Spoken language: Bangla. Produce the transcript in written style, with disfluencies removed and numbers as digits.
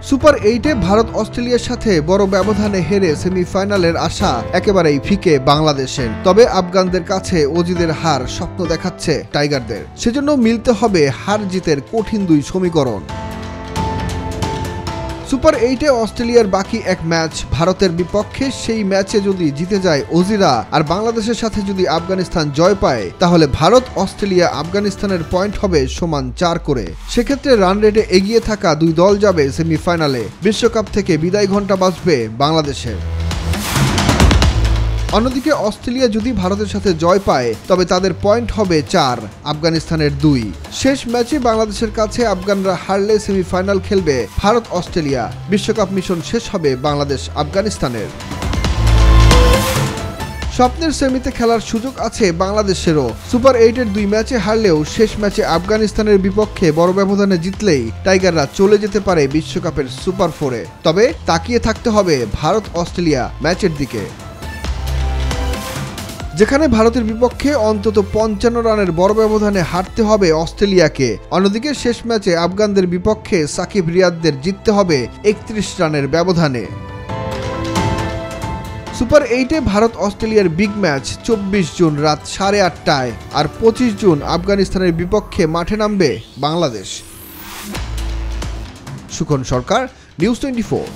সুপার 8-এ ভারত অস্ট্রেলিয়ার সাথে বড় ব্যবধানে হেরে সেমিফাইনালের আশা একেবারেই ফিকে বাংলাদেশের। তবে আফগানদের কাছে অজিদের হার স্বপ্ন দেখাচ্ছে টাইগারদের। সেজন্য মিলতে হবে হার জিতের কঠিন দুই সমীকরণ। সুপার 8-এ অস্ট্রেলিয়ার বাকি এক ম্যাচ ভারতের বিপক্ষে। সেই ম্যাচে যদি জিতে যায় অজিরা আর বাংলাদেশের সাথে যদি আফগানিস্তান জয় পায়, তাহলে ভারত, অস্ট্রেলিয়া, আফগানিস্তানের পয়েন্ট হবে সমান 4 করে। সেক্ষেত্রে রান রেটে এগিয়ে থাকা দুই দল যাবে সেমিফাইনালে। বিশ্বকাপ থেকে বিদায় ঘণ্টা বাজবে বাংলাদেশের। অন্যদিকে অস্ট্রেলিয়া যদি ভারতের সাথে জয় পায়, তবে তাদের পয়েন্ট হবে 4, আফগানিস্তানের 2। শেষ ম্যাচে বাংলাদেশের কাছে আফগানরা হারলে সেমিফাইনাল খেলবে ভারত অস্ট্রেলিয়া। বিশ্বকাপ মিশন শেষ হবে বাংলাদেশ আফগানিস্তানের। স্বপ্নের সেমিতে খেলার সুযোগ আছে বাংলাদেশেরও। সুপার 8-এর 2 ম্যাচে হারলেও শেষ ম্যাচে আফগানিস্তানের বিপক্ষে বড় ব্যবধানে জিতলেই টাইগাররা চলে যেতে পারে বিশ্বকাপের সুপার 4-এ। তবে তাকিয়ে থাকতে হবে ভারত অস্ট্রেলিয়া ম্যাচের দিকে, যেখানে ভারতের বিপক্ষে অন্তত 55 রানের বড় ব্যবধানে হারতে হবে অস্ট্রেলিয়াকে। অন্যদিকে শেষ ম্যাচে আফগানদের বিপক্ষে সাকিব রিয়াদদের জিততে হবে 31 রানের ব্যবধানে। সুপার 8-এ ভারত অস্ট্রেলিয়ার বিগ ম্যাচ 24 জুন রাত 8:30টায়, আর 25 জুন আফগানিস্তানের বিপক্ষে মাঠে নামবে বাংলাদেশ। সুখন সরকার, নিউজ 24।